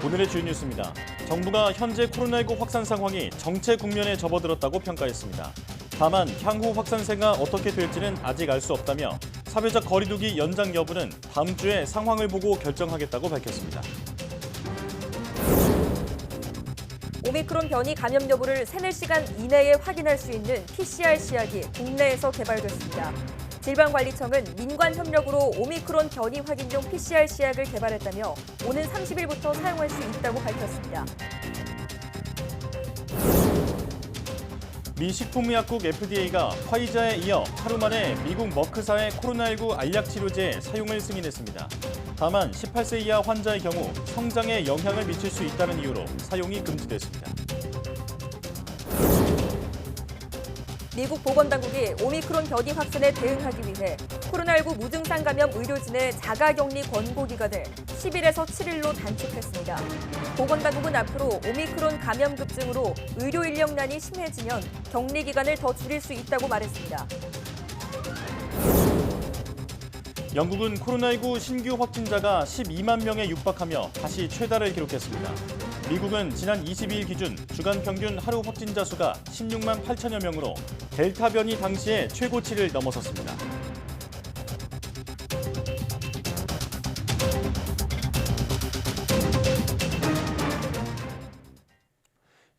오늘의 주요 뉴스입니다. 정부가 현재 코로나19 확산 상황이 정체 국면에 접어들었다고 평가했습니다. 다만 향후 확산세가 어떻게 될지는 아직 알 수 없다며 사회적 거리두기 연장 여부는 다음 주에 상황을 보고 결정하겠다고 밝혔습니다. 오미크론 변이 감염 여부를 3-4시간 이내에 확인할 수 있는 PCR 시약이 국내에서 개발됐습니다. 질병관리청은 민관 협력으로 오미크론 변이 확인용 PCR 시약을 개발했다며 오는 30일부터 사용할 수 있다고 밝혔습니다. 미 식품의약국 FDA가 화이자에 이어 하루 만에 미국 머크사의 코로나19 알약 치료제 사용을 승인했습니다. 다만 18세 이하 환자의 경우 성장에 영향을 미칠 수 있다는 이유로 사용이 금지됐습니다. 미국 보건당국이 오미크론 변이 확산에 대응하기 위해 코로나19 무증상 감염 의료진의 자가격리 권고 기간을 10일에서 7일로 단축했습니다. 보건당국은 앞으로 오미크론 감염 급증으로 의료 인력난이 심해지면 격리 기간을 더 줄일 수 있다고 말했습니다. 영국은 코로나19 신규 확진자가 12만 명에 육박하며 다시 최다를 기록했습니다. 미국은 지난 22일 기준 주간 평균 하루 확진자 수가 16만 8천여 명으로 델타 변이 당시의 최고치를 넘어섰습니다.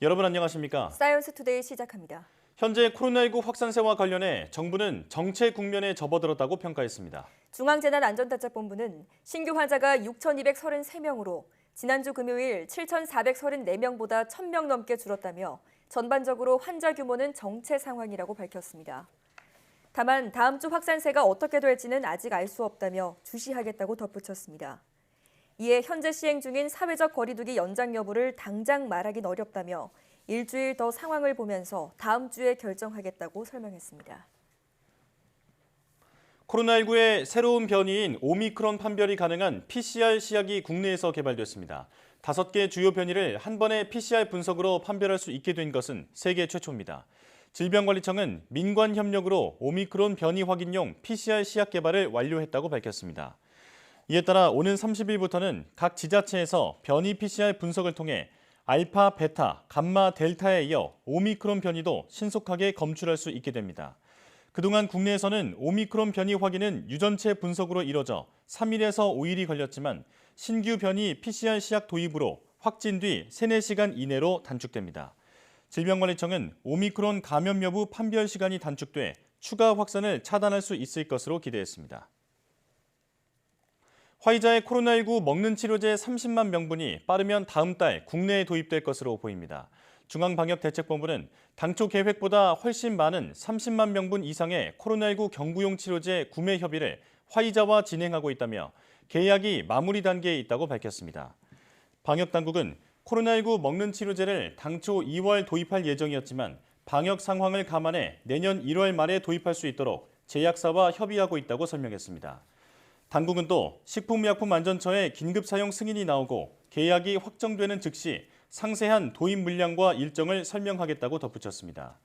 여러분 안녕하십니까? 사이언스 투데이 시작합니다. 현재 코로나19 확산세와 관련해 정부는 정체 국면에 접어들었다고 평가했습니다. 중앙재난안전대책본부는 신규 환자가 6,233명으로 지난주 금요일 7,434명보다 1,000명 넘게 줄었다며 전반적으로 환자 규모는 정체 상황이라고 밝혔습니다. 다만 다음 주 확산세가 어떻게 될지는 아직 알 수 없다며 주시하겠다고 덧붙였습니다. 이에 현재 시행 중인 사회적 거리두기 연장 여부를 당장 말하긴 어렵다며 일주일 더 상황을 보면서 다음 주에 결정하겠다고 설명했습니다. 코로나19의 새로운 변이인 오미크론 판별이 가능한 PCR 시약이 국내에서 개발됐습니다. 5개 주요 변이를 한 번에 PCR 분석으로 판별할 수 있게 된 것은 세계 최초입니다. 질병관리청은 민관 협력으로 오미크론 변이 확인용 PCR 시약 개발을 완료했다고 밝혔습니다. 이에 따라 오는 30일부터는 각 지자체에서 변이 PCR 분석을 통해 알파, 베타, 감마, 델타에 이어 오미크론 변이도 신속하게 검출할 수 있게 됩니다. 그동안 국내에서는 오미크론 변이 확인은 유전체 분석으로 이뤄져 3일에서 5일이 걸렸지만 신규 변이 PCR 시약 도입으로 확진 뒤 3-4시간 이내로 단축됩니다. 질병관리청은 오미크론 감염 여부 판별 시간이 단축돼 추가 확산을 차단할 수 있을 것으로 기대했습니다. 화이자의 코로나19 먹는 치료제 30만 명분이 빠르면 다음 달 국내에 도입될 것으로 보입니다. 중앙방역대책본부는 당초 계획보다 훨씬 많은 30만 명분 이상의 코로나19 경구용 치료제 구매 협의를 화이자와 진행하고 있다며 계약이 마무리 단계에 있다고 밝혔습니다. 방역당국은 코로나19 먹는 치료제를 당초 2월 도입할 예정이었지만 방역 상황을 감안해 내년 1월 말에 도입할 수 있도록 제약사와 협의하고 있다고 설명했습니다. 당국은 또 식품의약품안전처의 긴급 사용 승인이 나오고 계약이 확정되는 즉시 상세한 도입 물량과 일정을 설명하겠다고 덧붙였습니다.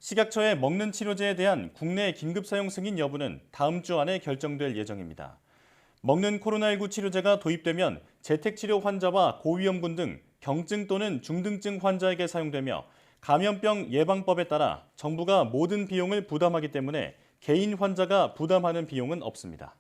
식약처의 먹는 치료제에 대한 국내 긴급 사용 승인 여부는 다음 주 안에 결정될 예정입니다. 먹는 코로나19 치료제가 도입되면 재택치료 환자와 고위험군 등 경증 또는 중등증 환자에게 사용되며 감염병 예방법에 따라 정부가 모든 비용을 부담하기 때문에 개인 환자가 부담하는 비용은 없습니다.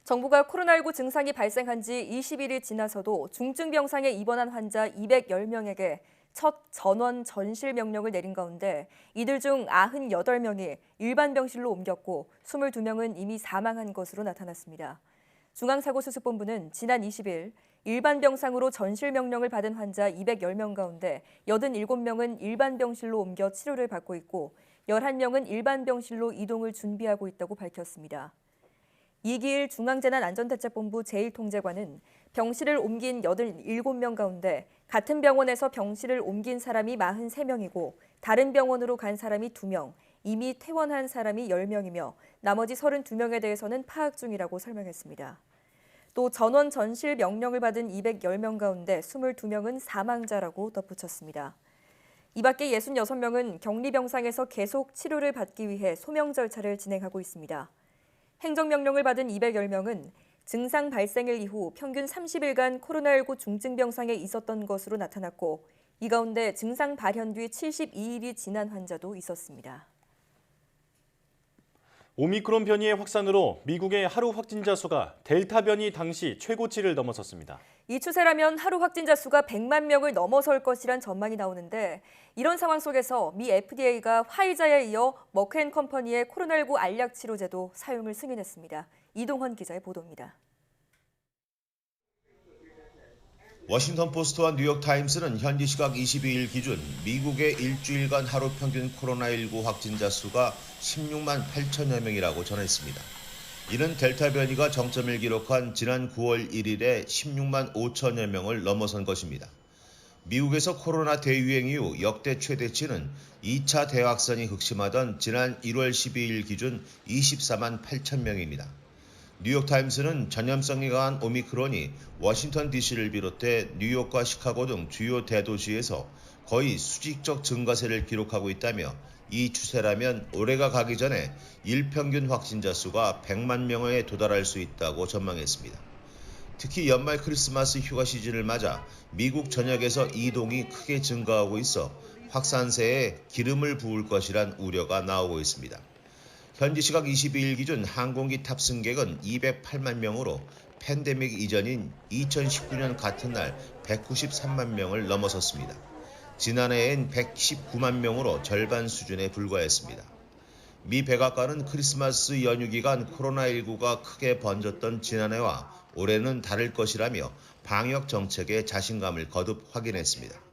정부가 코로나19 증상이 발생한 지 20일이 지나서도 중증 병상에 입원한 환자 210명에게 첫 전원 전실 명령을 내린 가운데 이들 중 98명이 일반 병실로 옮겼고 22명은 이미 사망한 것으로 나타났습니다. 중앙사고수습본부는 지난 20일 일반 병상으로 전실 명령을 받은 환자 210명 가운데 87명은 일반 병실로 옮겨 치료를 받고 있고 11명은 일반 병실로 이동을 준비하고 있다고 밝혔습니다. 이기일 중앙재난안전대책본부 제1통제관은 병실을 옮긴 87명 가운데 같은 병원에서 병실을 옮긴 사람이 43명이고 다른 병원으로 간 사람이 2명, 이미 퇴원한 사람이 10명이며 나머지 32명에 대해서는 파악 중이라고 설명했습니다. 또 전원 전실 명령을 받은 210명 가운데 22명은 사망자라고 덧붙였습니다. 이 밖에 66명은 격리병상에서 계속 치료를 받기 위해 소명 절차를 진행하고 있습니다. 행정명령을 받은 210명은 증상 발생일 이후 평균 30일간 코로나19 중증병상에 있었던 것으로 나타났고 이 가운데 증상 발현 뒤 72일이 지난 환자도 있었습니다. 오미크론 변이의 확산으로 미국의 하루 확진자 수가 델타 변이 당시 최고치를 넘어섰습니다. 이 추세라면 하루 확진자 수가 100만 명을 넘어설 것이란 전망이 나오는데 이런 상황 속에서 미 FDA가 화이자에 이어 머크앤컴퍼니의 코로나19 알약 치료제도 사용을 승인했습니다. 이동헌 기자의 보도입니다. 워싱턴 포스트와 뉴욕타임스는 현지 시각 22일 기준 미국의 일주일간 하루 평균 코로나19 확진자 수가 16만 8천여 명이라고 전했습니다. 이는 델타 변이가 정점을 기록한 지난 9월 1일에 16만 5천여 명을 넘어선 것입니다. 미국에서 코로나 대유행 이후 역대 최대치는 2차 대확산이 극심하던 지난 1월 12일 기준 24만 8천 명입니다. 뉴욕타임스는 전염성이 강한 오미크론이 워싱턴 DC를 비롯해 뉴욕과 시카고 등 주요 대도시에서 거의 수직적 증가세를 기록하고 있다며 이 추세라면 올해가 가기 전에 일평균 확진자 수가 100만 명에 도달할 수 있다고 전망했습니다. 특히 연말 크리스마스 휴가 시즌을 맞아 미국 전역에서 이동이 크게 증가하고 있어 확산세에 기름을 부을 것이란 우려가 나오고 있습니다. 현지 시각 22일 기준 항공기 탑승객은 208만 명으로 팬데믹 이전인 2019년 같은 날 193만 명을 넘어섰습니다. 지난해엔 119만 명으로 절반 수준에 불과했습니다. 미 백악관은 크리스마스 연휴 기간 코로나19가 크게 번졌던 지난해와 올해는 다를 것이라며 방역 정책에 자신감을 거듭 확인했습니다.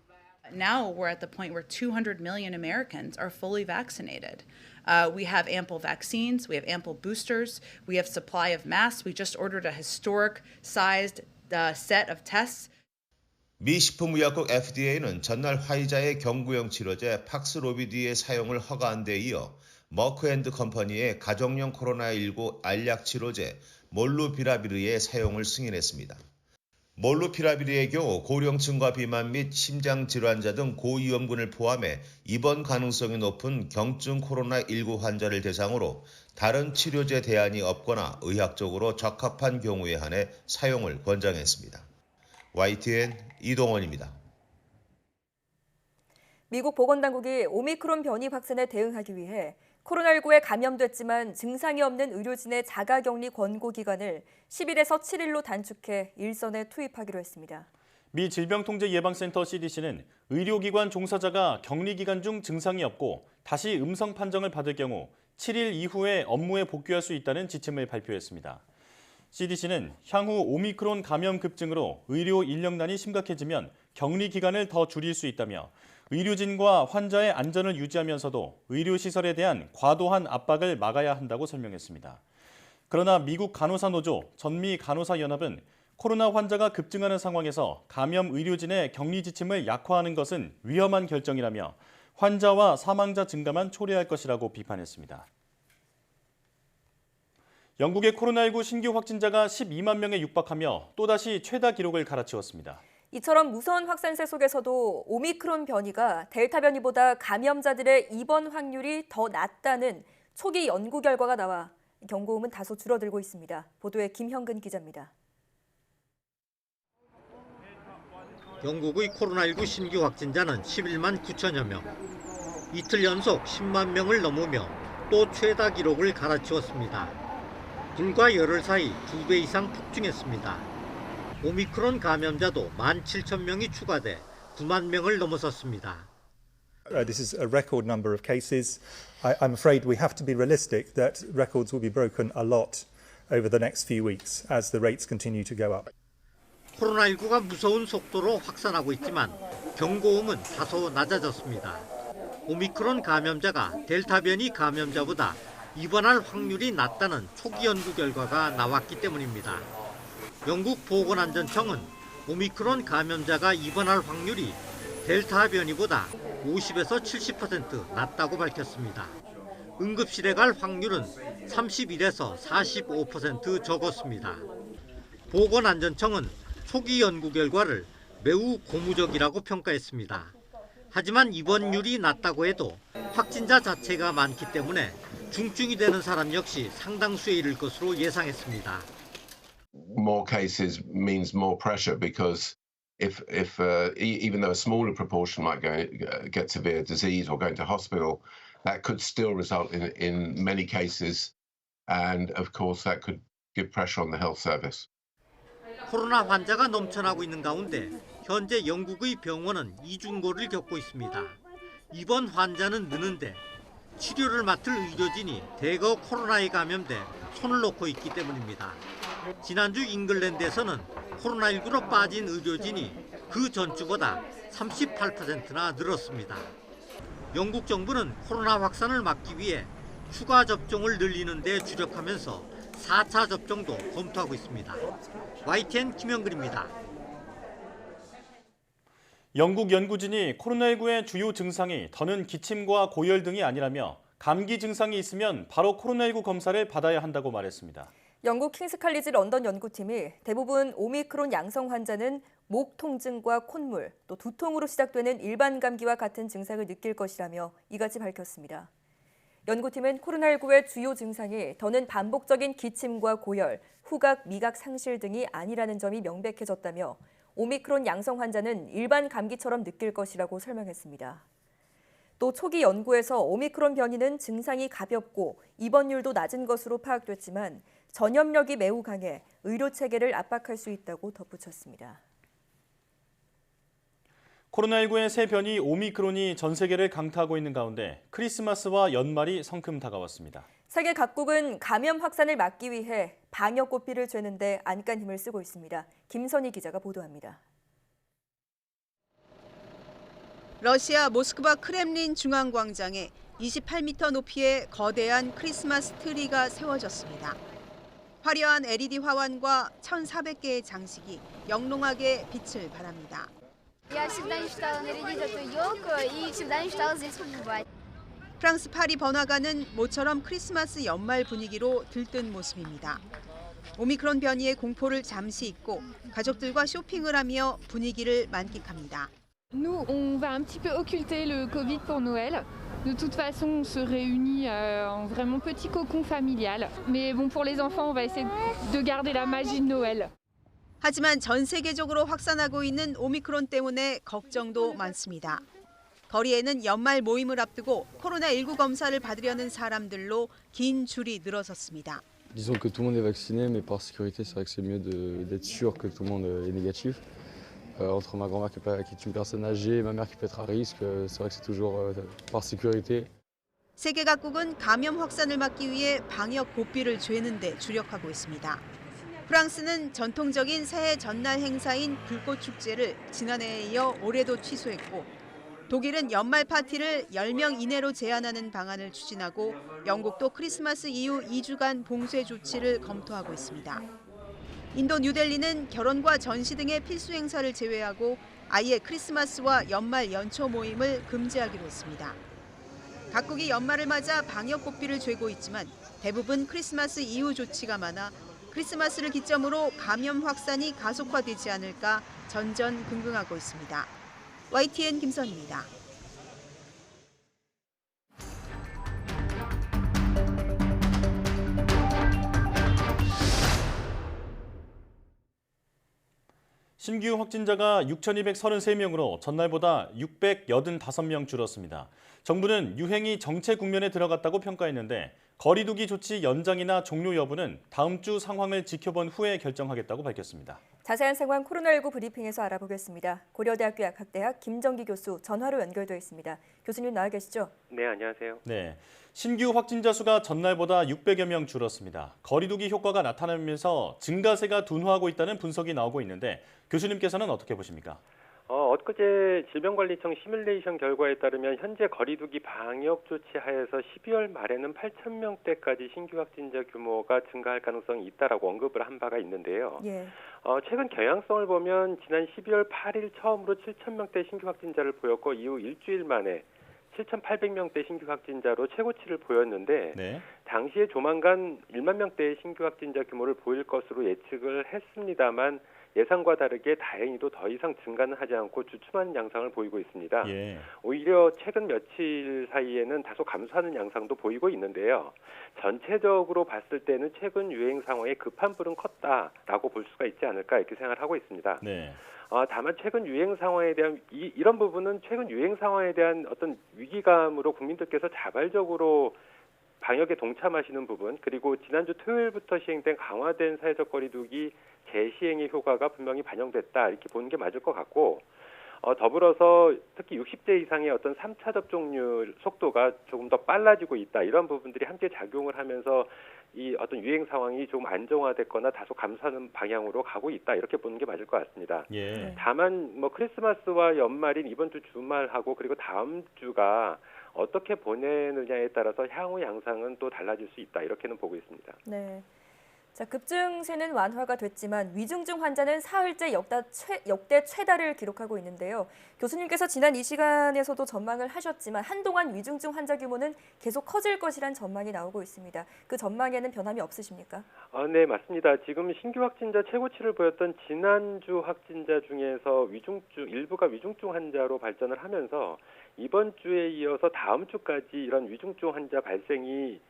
Now we're at the point where 200 million Americans are fully vaccinated. We have ample vaccines, we have ample boosters, we have supply of masks. We just ordered a historic sized set of tests. 미 식품의약국 FDA는 전날 화이자의 경구용 치료제 팍스로비드의 사용을 허가한 데 이어 머크앤컴퍼니의 가정용 코로나19 알약 치료제 몰루피라비르의 사용을 승인했습니다. 몰루피라비르의 경우 고령층과 비만 및 심장질환자 등 고위험군을 포함해 입원 가능성이 높은 경증 코로나19 환자를 대상으로 다른 치료제 대안이 없거나 의학적으로 적합한 경우에 한해 사용을 권장했습니다. YTN 이동헌입니다. 미국 보건당국이 오미크론 변이 확산에 대응하기 위해 코로나19에 감염됐지만 증상이 없는 의료진의 자가격리 권고 기간을 10일에서 7일로 단축해 일선에 투입하기로 했습니다. 미 질병통제예방센터 CDC는 의료기관 종사자가 격리 기간 중 증상이 없고 다시 음성 판정을 받을 경우 7일 이후에 업무에 복귀할 수 있다는 지침을 발표했습니다. CDC는 향후 오미크론 감염 급증으로 의료 인력난이 심각해지면 격리 기간을 더 줄일 수 있다며 의료진과 환자의 안전을 유지하면서도 의료시설에 대한 과도한 압박을 막아야 한다고 설명했습니다. 그러나 미국 간호사노조 전미간호사연합은 코로나 환자가 급증하는 상황에서 감염 의료진의 격리 지침을 약화하는 것은 위험한 결정이라며 환자와 사망자 증가만 초래할 것이라고 비판했습니다. 영국의 코로나19 신규 확진자가 12만 명에 육박하며 또다시 최다 기록을 갈아치웠습니다. 이처럼 무서운 확산세 속에서도 오미크론 변이가 델타 변이보다 감염자들의 입원 확률이 더 낮다는 초기 연구 결과가 나와 경고음은 다소 줄어들고 있습니다. 보도에 김형근 기자입니다. 영국의 코로나19 신규 확진자는 11만 9천여 명. 이틀 연속 10만 명을 넘으며 또 최다 기록을 갈아치웠습니다. 불과 열흘 사이 2배 이상 폭증했습니다. 오미크론 감염자도 17,000명이 추가돼 9만 명을 넘어섰습니다. This is a record number of cases. I'm afraid we have to be realistic that records will be broken a lot over the next few weeks as the rates continue to go up. 코로나19가 무서운 속도로 확산하고 있지만 경고음은 다소 낮아졌습니다. 오미크론 감염자가 델타 변이 감염자보다 입원할 확률이 낮다는 초기 연구 결과가 나왔기 때문입니다. 영국 보건안전청은 오미크론 감염자가 입원할 확률이 델타 변이보다 50에서 70% 낮다고 밝혔습니다. 응급실에 갈 확률은 31에서 45% 적었습니다. 보건안전청은 초기 연구 결과를 매우 고무적이라고 평가했습니다. 하지만 입원율이 낮다고 해도 확진자 자체가 많기 때문에 중증이 되는 사람 역시 상당수에 이를 것으로 예상했습니다. more cases means more pressure because if even though a smaller proportion might get severe disease or go into hospital, that could still result in many cases, and of course that could give pressure on the health service. 코로나 환자가 넘쳐나고 있는 가운데 현재 영국의 병원은 이중고를 겪고 있습니다. 입원 환자는 느는데 치료를 맡을 의료진이 대거 코로나에 감염돼 손을 놓고 있기 때문입니다. 지난주 잉글랜드에서는 코로나19로 빠진 의료진이 그 전주보다 38%나 늘었습니다. 영국 정부는 코로나 확산을 막기 위해 추가 접종을 늘리는 데 주력하면서 4차 접종도 검토하고 있습니다. YTN 김영근입니다. 영국 연구진이 코로나19의 주요 증상이 더는 기침과 고열 등이 아니라며 감기 증상이 있으면 바로 코로나19 검사를 받아야 한다고 말했습니다. 영국 킹스 칼리지 런던 연구팀이 대부분 오미크론 양성 환자는 목 통증과 콧물, 또 두통으로 시작되는 일반 감기와 같은 증상을 느낄 것이라며 이같이 밝혔습니다. 연구팀은 코로나19의 주요 증상이 더는 반복적인 기침과 고열, 후각, 미각 상실 등이 아니라는 점이 명백해졌다며 오미크론 양성 환자는 일반 감기처럼 느낄 것이라고 설명했습니다. 또 초기 연구에서 오미크론 변이는 증상이 가볍고 입원율도 낮은 것으로 파악됐지만 전염력이 매우 강해 의료 체계를 압박할 수 있다고 덧붙였습니다. 코로나19의 새 변이 오미크론이 전 세계를 강타하고 있는 가운데 크리스마스와 연말이 성큼 다가왔습니다. 세계 각국은 감염 확산을 막기 위해 방역 고삐를 죄는데 안간 힘을 쓰고 있습니다. 김선희 기자가 보도합니다. 러시아 모스크바 크렘린 중앙광장에 28m 높이의 거대한 크리스마스 트리가 세워졌습니다. 화려한 LED 화환과 1,400개의 장식이 영롱하게 빛을 발합니다. 프랑스 파리 번화가는 모처럼 크리스마스 연말 분위기로 들뜬 모습입니다. 오미크론 변이의 공포를 잠시 잊고 가족들과 쇼핑을 하며 분위기를 만끽합니다. Nous, on va un petit peu occulter le Covid pour Noël. De toute façon, on se réunit en vraiment petit cocon familial. Mais bon, pour les enfants, on va essayer de garder la magie de Noël. 하지만 전 세계적으로 확산하고 있는 오미크론 때문에 걱정도 많습니다. 거리에는 연말 모임을 앞두고 코로나19 검사를 받으려는 사람들로 긴 줄이 늘어섰습니다. Disons que tout le monde est vacciné, mais par sécurité, c'est vrai que c'est mieux d'être sûr que tout le monde est négatif. Entre ma grand-mère qui est une personne âgée et ma mère qui peut être à risque, c'est vrai que c'est toujours par sécurité. 세계 각국은 감염 확산을 막기 위해 방역 고삐를 죄는 데 주력하고 있습니다. 프랑스는 전통적인 새해 전날 행사인 불꽃 축제를 지난해에 이어 올해도 취소했고, 독일은 연말 파티를 10명 이내로 제한하는 방안을 추진하고, 영국도 크리스마스 이후 2주간 봉쇄 조치를 검토하고 있습니다. 인도 뉴델리는 결혼과 전시 등의 필수 행사를 제외하고 아예 크리스마스와 연말 연초 모임을 금지하기로 했습니다. 각국이 연말을 맞아 방역 고삐를 죄고 있지만 대부분 크리스마스 이후 조치가 많아 크리스마스를 기점으로 감염 확산이 가속화되지 않을까 전전긍긍하고 있습니다. YTN 김선희입니다. 신규 확진자가 6,233명으로 전날보다 685명 줄었습니다. 정부는 유행이 정체 국면에 들어갔다고 평가했는데 거리 두기 조치 연장이나 종료 여부는 다음 주 상황을 지켜본 후에 결정하겠다고 밝혔습니다. 자세한 상황 코로나19 브리핑에서 알아보겠습니다. 고려대학교 약학대학 김정기 교수 전화로 연결되어 있습니다. 교수님 나와 계시죠? 네, 안녕하세요. 네, 신규 확진자 수가 전날보다 600여 명 줄었습니다. 거리 두기 효과가 나타나면서 증가세가 둔화하고 있다는 분석이 나오고 있는데 교수님께서는 어떻게 보십니까? 엊그제 질병관리청 시뮬레이션 결과에 따르면 현재 거리두기 방역 조치 하에서 12월 말에는 8,000명대까지 신규 확진자 규모가 증가할 가능성이 있다라고 언급을 한 바가 있는데요. 예. 최근 경향성을 보면 지난 12월 8일 처음으로 7,000명대 신규 확진자를 보였고 이후 일주일 만에 7,800명대 신규 확진자로 최고치를 보였는데 네. 당시에 조만간 1만 명대의 신규 확진자 규모를 보일 것으로 예측을 했습니다만 예상과 다르게 다행히도 더 이상 증가는 하지 않고 주춤한 양상을 보이고 있습니다. 예. 오히려 최근 며칠 사이에는 다소 감소하는 양상도 보이고 있는데요. 전체적으로 봤을 때는 최근 유행 상황에 급한 불은 컸다라고 볼 수가 있지 않을까 이렇게 생각을 하고 있습니다. 네. 다만 최근 유행 상황에 대한 이런 부분은 최근 유행 상황에 대한 어떤 위기감으로 국민들께서 자발적으로 방역에 동참하시는 부분, 그리고 지난주 토요일부터 시행된 강화된 사회적 거리두기 재시행의 효과가 분명히 반영됐다 이렇게 보는 게 맞을 것 같고, 더불어서 특히 60대 이상의 어떤 3차 접종률 속도가 조금 더 빨라지고 있다, 이런 부분들이 함께 작용을 하면서 이 어떤 유행 상황이 좀 안정화됐거나 다소 감소하는 방향으로 가고 있다 이렇게 보는 게 맞을 것 같습니다. 예. 다만 뭐 크리스마스와 연말인 이번 주 주말하고 그리고 다음 주가 어떻게 보내느냐에 따라서 향후 양상은 또 달라질 수 있다 이렇게는 보고 있습니다. 네. 자, 급증세는 완화가 됐지만 위중증 환자는 사흘째 역대 최다를 기록하고 있는데요. 교수님께서 지난 이 시간에서도 전망을 하셨지만 한동안 위중증 환자 규모는 계속 커질 것이란 전망이 나오고 있습니다. 그 전망에는 변함이 없으십니까? 네, 맞습니다. 지금 신규 확진자 최고치를 보였던 지난주 확진자 중에서 일부가 위중증 환자로 발전을 하면서 이번 주에 이어서 다음 주까지 이런 위중증 환자 발생이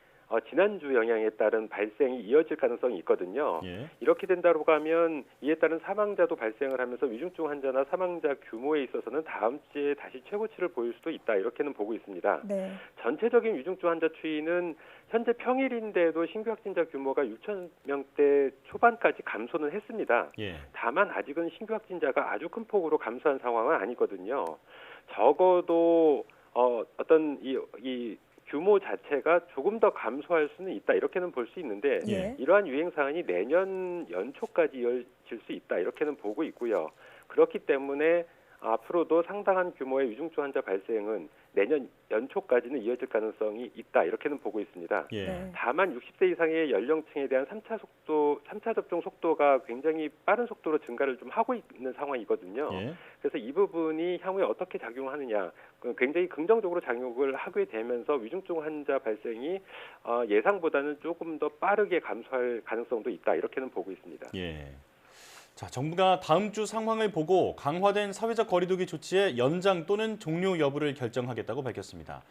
지난주 영향에 따른 발생이 이어질 가능성이 있거든요. 예. 이렇게 된다고 하면 이에 따른 사망자도 발생을 하면서 위중증 환자나 사망자 규모에 있어서는 다음 주에 다시 최고치를 보일 수도 있다 이렇게는 보고 있습니다. 네. 전체적인 위중증 환자 추이는 현재 평일인데도 신규 확진자 규모가 6천 명대 초반까지 감소는 했습니다. 예. 다만 아직은 신규 확진자가 아주 큰 폭으로 감소한 상황은 아니거든요. 적어도 어떤 이 규모 자체가 조금 더 감소할 수는 있다 이렇게는 볼 수 있는데 예. 이러한 유행 사안이 내년 연초까지 이어질 수 있다 이렇게는 보고 있고요. 그렇기 때문에 앞으로도 상당한 규모의 위중증 환자 발생은 내년 연초까지는 이어질 가능성이 있다 이렇게는 보고 있습니다. 예. 네. 다만 60세 이상의 연령층에 대한 3차 접종 속도가 굉장히 빠른 속도로 증가를 좀 하고 있는 상황이거든요. 예. 그래서 이 부분이 향후에 어떻게 작용하느냐, 굉장히 긍정적으로 작용을 하게 되면서 위중증 환자 발생이 예상보다는 조금 더 빠르게 감소할 가능성도 있다 이렇게는 보고 있습니다. 예. 자, 정부가 다음 주 상황을 보고 강화된 사회적 거리두기 조치의 연장 또는 종료 여부를 결정하겠다고 밝혔습니다.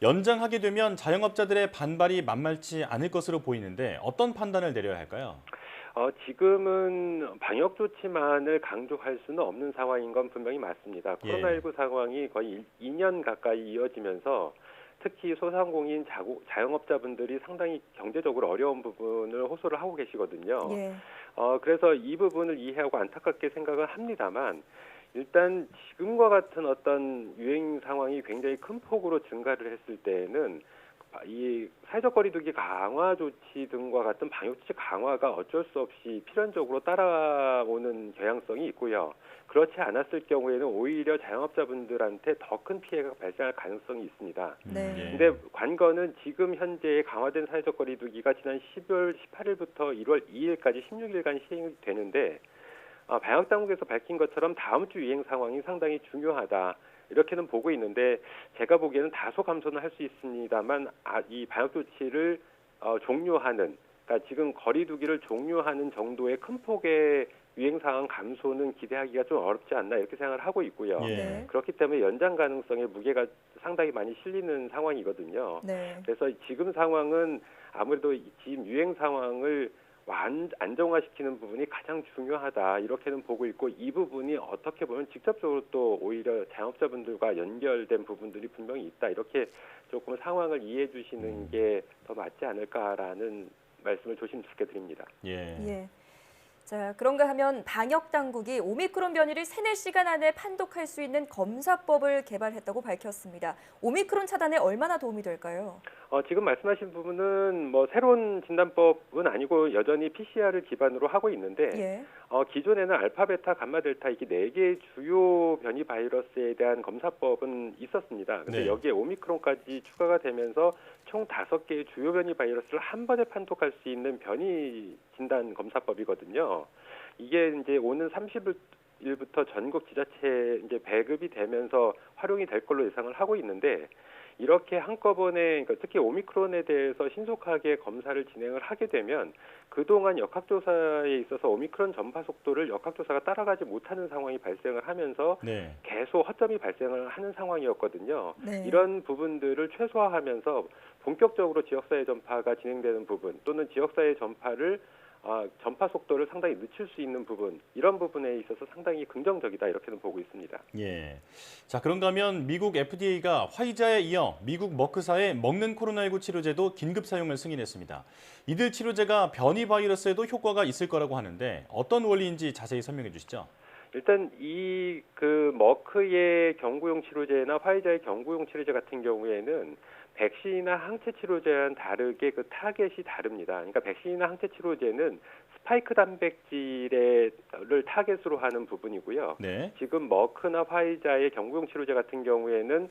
연장하게 되면 자영업자들의 반발이 만만치 않을 것으로 보이는데 어떤 판단을 내려야 할까요? 지금은 방역 조치만을 강조할 수는 없는 상황인 건 분명히 맞습니다. 예. 코로나19 상황이 거의 2년 가까이 이어지면서 특히 소상공인 자영업자분들이 상당히 경제적으로 어려운 부분을 호소를 하고 계시거든요. 예. 그래서 이 부분을 이해하고 안타깝게 생각을 합니다만 일단 지금과 같은 어떤 유행 상황이 굉장히 큰 폭으로 증가를 했을 때에는 이 사회적 거리두기 강화 조치 등과 같은 방역 조치 강화가 어쩔 수 없이 필연적으로 따라오는 경향성이 있고요. 그렇지 않았을 경우에는 오히려 자영업자분들한테 더 큰 피해가 발생할 가능성이 있습니다. 네. 근데 관건은 지금 현재 강화된 사회적 거리두기가 지난 12월 18일부터 1월 2일까지 16일간 시행이 되는데 방역 당국에서 밝힌 것처럼 다음 주 유행 상황이 상당히 중요하다. 이렇게는 보고 있는데 제가 보기에는 다소 감소는 할 수 있습니다만 이 방역 조치를 종료하는, 그러니까 지금 거리두기를 종료하는 정도의 큰 폭의 유행 상황 감소는 기대하기가 좀 어렵지 않나 이렇게 생각을 하고 있고요. 예. 그렇기 때문에 연장 가능성의 무게가 상당히 많이 실리는 상황이거든요. 네. 그래서 지금 상황은 아무래도 지금 유행 상황을 안정화시키는 부분이 가장 중요하다 이렇게는 보고 있고, 이 부분이 어떻게 보면 직접적으로 또 오히려 자영업자분들과 연결된 부분들이 분명히 있다 이렇게 조금 상황을 이해해 주시는 게 더 맞지 않을까라는 말씀을 조심스럽게 드립니다. 예. 예. 자, 그런가 하면 방역 당국이 오미크론 변이를 3-4시간 안에 판독할 수 있는 검사법을 개발했다고 밝혔습니다. 오미크론 차단에 얼마나 도움이 될까요? 지금 말씀하신 부분은 뭐 새로운 진단법은 아니고 여전히 PCR을 기반으로 하고 있는데 예. 기존에는 알파, 베타, 감마, 델타 이렇게 4개의 주요 변이 바이러스에 대한 검사법은 있었습니다. 근데 네. 여기에 오미크론까지 추가가 되면서 총 5개의 주요 변이 바이러스를 한 번에 판독할 수 있는 변이 진단 검사법이거든요. 이게 이제 오는 30일부터 전국 지자체에 이제 배급이 되면서 활용이 될 걸로 예상을 하고 있는데, 이렇게 한꺼번에 그러니까 특히 오미크론에 대해서 신속하게 검사를 진행을 하게 되면 그동안 역학조사에 있어서 오미크론 전파 속도를 역학조사가 따라가지 못하는 상황이 발생을 하면서 네. 계속 허점이 발생을 하는 상황이었거든요. 네. 이런 부분들을 최소화하면서 본격적으로 지역사회 전파가 진행되는 부분 또는 지역사회 전파를 전파 속도를 상당히 늦출 수 있는 부분, 이런 부분에 있어서 상당히 긍정적이다 이렇게는 보고 있습니다. 예. 자, 그런가 하면 미국 FDA가 화이자에 이어 미국 머크사의 먹는 코로나19 치료제도 긴급 사용을 승인했습니다. 이들 치료제가 변이 바이러스에도 효과가 있을 거라고 하는데 어떤 원리인지 자세히 설명해 주시죠. 일단 머크의 경구용 치료제나 화이자의 경구용 치료제 같은 경우에는 백신이나 항체 치료제와는 다르게 그 타겟이 다릅니다. 그러니까 백신이나 항체 치료제는 스파이크 단백질을 타겟으로 하는 부분이고요. 네. 지금 머크나 화이자의 경구용 치료제 같은 경우에는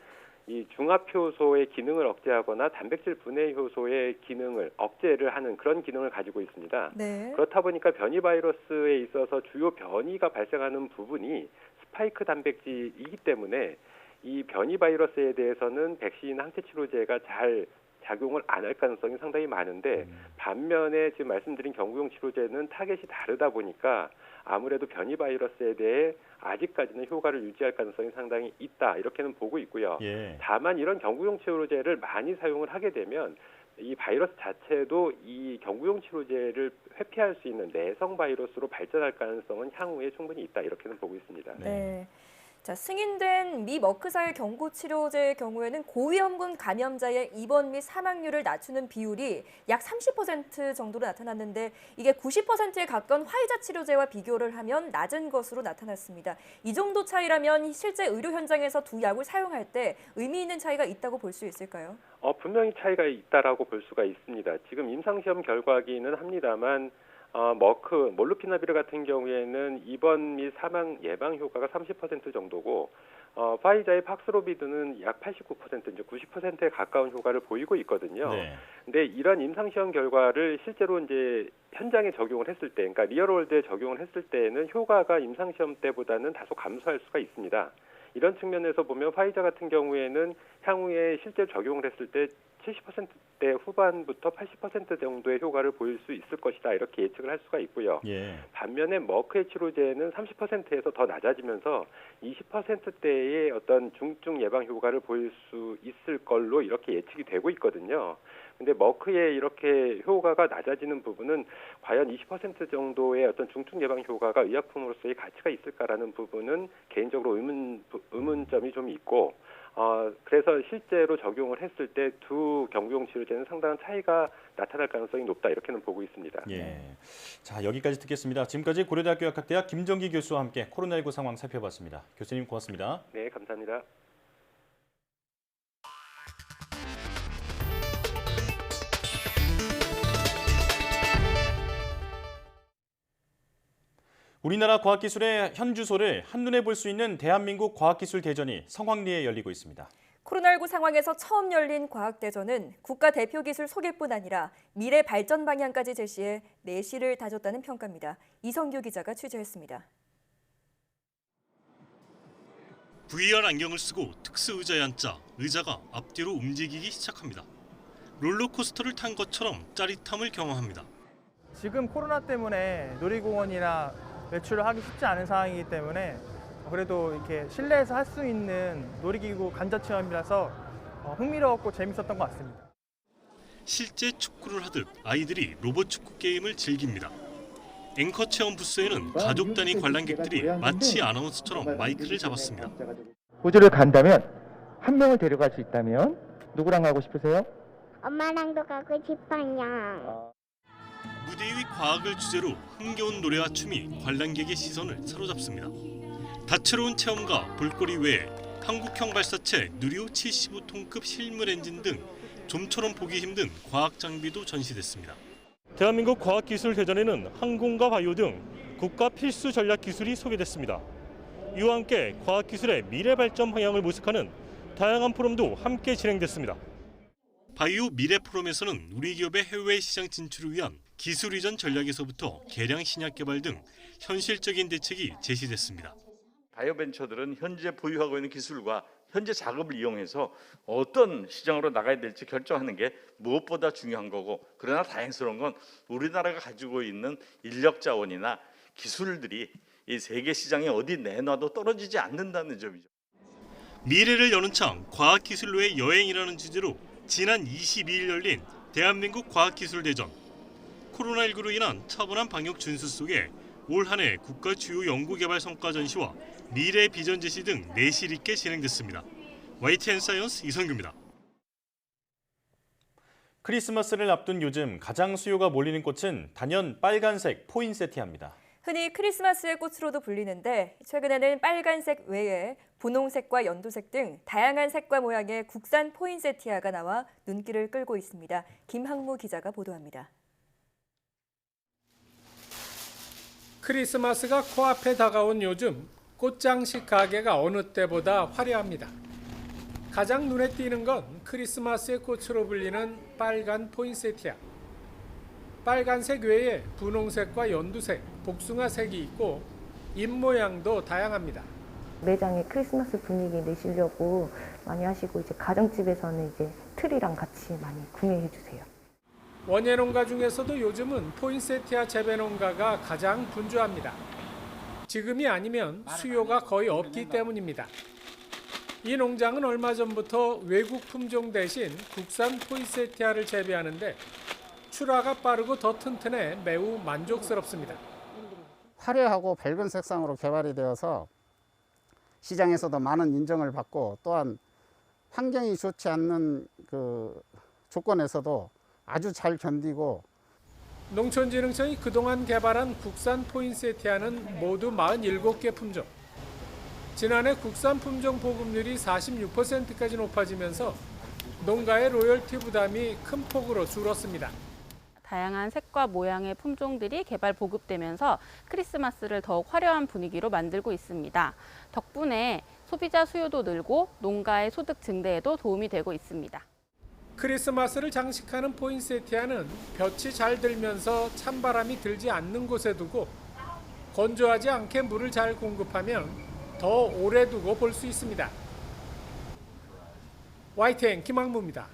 이 중합 효소의 기능을 억제하거나 단백질 분해 효소의 기능을 억제를 하는 그런 기능을 가지고 있습니다. 네. 그렇다 보니까 변이 바이러스에 있어서 주요 변이가 발생하는 부분이 스파이크 단백질이기 때문에 이 변이 바이러스에 대해서는 백신 항체 치료제가 잘 작용을 안 할 가능성이 상당히 많은데 반면에 지금 말씀드린 경구용 치료제는 타겟이 다르다 보니까 아무래도 변이 바이러스에 대해 아직까지는 효과를 유지할 가능성이 상당히 있다 이렇게는 보고 있고요. 예. 다만 이런 경구용 치료제를 많이 사용을 하게 되면 이 바이러스 자체도 이 경구용 치료제를 회피할 수 있는 내성 바이러스로 발전할 가능성은 향후에 충분히 있다 이렇게는 보고 있습니다. 네. 자, 승인된 미 머크사의 경구 치료제의 경우에는 고위험군 감염자의 입원 및 사망률을 낮추는 비율이 약 30% 정도로 나타났는데 이게 90%에 가까운 화이자 치료제와 비교를 하면 낮은 것으로 나타났습니다. 이 정도 차이라면 실제 의료 현장에서 두 약을 사용할 때 의미 있는 차이가 있다고 볼 수 있을까요? 분명히 차이가 있다라고 볼 수가 있습니다. 지금 임상시험 결과기는 합니다만 몰루피나비르 같은 경우에는 입원 및 사망 예방 효과가 30% 정도고 화이자의 팍스로비드는 약 89%, 이제 90%에 가까운 효과를 보이고 있거든요. 네. 근데 이런 임상시험 결과를 실제로 이제 현장에 적용을 했을 때, 그러니까 리얼월드에 적용을 했을 때에는 효과가 임상시험 때보다는 다소 감소할 수가 있습니다. 이런 측면에서 보면 화이자 같은 경우에는 향후에 실제 적용을 했을 때 70%대 후반부터 80% 정도의 효과를 보일 수 있을 것이다 이렇게 예측을 할 수가 있고요. 예. 반면에 머크의 치료제는 30%에서 더 낮아지면서 20%대의 어떤 중증 예방 효과를 보일 수 있을 걸로 이렇게 예측이 되고 있거든요. 근데 머크의 이렇게 효과가 낮아지는 부분은 과연 20% 정도의 어떤 중증 예방 효과가 의약품으로서의 가치가 있을까라는 부분은 개인적으로 의문점이 좀 있고 그래서 실제로 적용을 했을 때 두 경구용 치료제는 상당한 차이가 나타날 가능성이 높다 이렇게는 보고 있습니다. 예. 자, 여기까지 듣겠습니다. 지금까지 고려대학교 약학대학 김정기 교수와 함께 코로나19 상황 살펴봤습니다. 교수님 고맙습니다. 네, 감사합니다. 우리나라 과학기술의 현주소를 한눈에 볼 수 있는 대한민국 과학기술대전이 성황리에 열리고 있습니다. 코로나19 상황에서 처음 열린 과학대전은 국가 대표 기술 소개뿐 아니라 미래 발전 방향까지 제시해 내실을 다졌다는 평가입니다. 이성규 기자가 취재했습니다. VR 안경을 쓰고 특수 의자에 앉자 의자가 앞뒤로 움직이기 시작합니다. 롤러코스터를 탄 것처럼 짜릿함을 경험합니다. 지금 코로나 때문에 놀이공원이나 외출을 하기 쉽지 않은 상황이기 때문에 그래도 이렇게 실내에서 할 수 있는 놀이기구 간접 체험이라서 흥미로웠고 재밌었던 것 같습니다. 실제 축구를 하듯 아이들이 로봇 축구 게임을 즐깁니다. 앵커 체험 부스에는 가족 단위 관람객들이 마치 아나운서처럼 마이크를 잡았습니다. 호주를 간다면 한 명을 데려갈 수 있다면 누구랑 가고 싶으세요? 엄마랑도 가고 싶어요. 무대 위 과학을 주제로 흥겨운 노래와 춤이 관람객의 시선을 사로잡습니다. 다채로운 체험과 볼거리 외에 한국형 발사체 누리호 75톤급 실물 엔진 등 좀처럼 보기 힘든 과학 장비도 전시됐습니다. 대한민국 과학기술대전에는 항공과 바이오 등 국가 필수 전략 기술이 소개됐습니다. 이와 함께 과학기술의 미래 발전 방향을 모색하는 다양한 포럼도 함께 진행됐습니다. 바이오 미래 포럼에서는 우리 기업의 해외 시장 진출을 위한 기술 이전 전략에서부터 개량 신약 개발 등 현실적인 대책이 제시됐습니다. 바이오 벤처들은 현재 보유하고 있는 기술과 현재 자금을 이용해서 어떤 시장으로 나가야 될지 결정하는 게 무엇보다 중요한 거고, 그러나 다행스러운 건 우리나라가 가지고 있는 인력 자원이나 기술들이 이 세계 시장에 어디 내놔도 떨어지지 않는다는 점이죠. 미래를 여는 창 과학기술로의 여행이라는 주제로 지난 22일 열린 대한민국 과학기술대전. 코로나19로 인한 차분한 방역 준수 속에 올 한 해 국가 주요 연구개발 성과 전시와 미래 비전 제시 등 내실 있게 진행됐습니다. YTN 사이언스 이성규입니다. 크리스마스를 앞둔 요즘 가장 수요가 몰리는 꽃은 단연 빨간색 포인세티아입니다. 흔히 크리스마스의 꽃으로도 불리는데 최근에는 빨간색 외에 분홍색과 연두색 등 다양한 색과 모양의 국산 포인세티아가 나와 눈길을 끌고 있습니다. 김학무 기자가 보도합니다. 크리스마스가 코앞에 다가온 요즘 꽃장식 가게가 어느 때보다 화려합니다. 가장 눈에 띄는 건 크리스마스의 꽃으로 불리는 빨간 포인세티아. 빨간색 외에 분홍색과 연두색, 복숭아색이 있고 잎 모양도 다양합니다. 매장에 크리스마스 분위기 내시려고 많이 하시고 이제 가정집에서는 이제 트리랑 같이 많이 구매해 주세요. 원예 농가 중에서도 요즘은 포인세티아 재배 농가가 가장 분주합니다. 지금이 아니면 수요가 거의 없기 때문입니다. 이 농장은 얼마 전부터 외국 품종 대신 국산 포인세티아를 재배하는데 출하가 빠르고 더 튼튼해 매우 만족스럽습니다. 화려하고 밝은 색상으로 개발이 되어서 시장에서도 많은 인정을 받고, 또한 환경이 좋지 않는 그 조건에서도 아주 잘 견디고. 농촌진흥청이 그동안 개발한 국산 포인세티아는 모두 47개 품종. 지난해 국산 품종 보급률이 46%까지 높아지면서 농가의 로열티 부담이 큰 폭으로 줄었습니다. 다양한 색과 모양의 품종들이 개발 보급되면서 크리스마스를 더욱 화려한 분위기로 만들고 있습니다. 덕분에 소비자 수요도 늘고 농가의 소득 증대에도 도움이 되고 있습니다. 크리스마스를 장식하는 포인세티아는 볕이 잘 들면서 찬바람이 들지 않는 곳에 두고 건조하지 않게 물을 잘 공급하면 더 오래 두고 볼 수 있습니다. YTN 김학무입니다.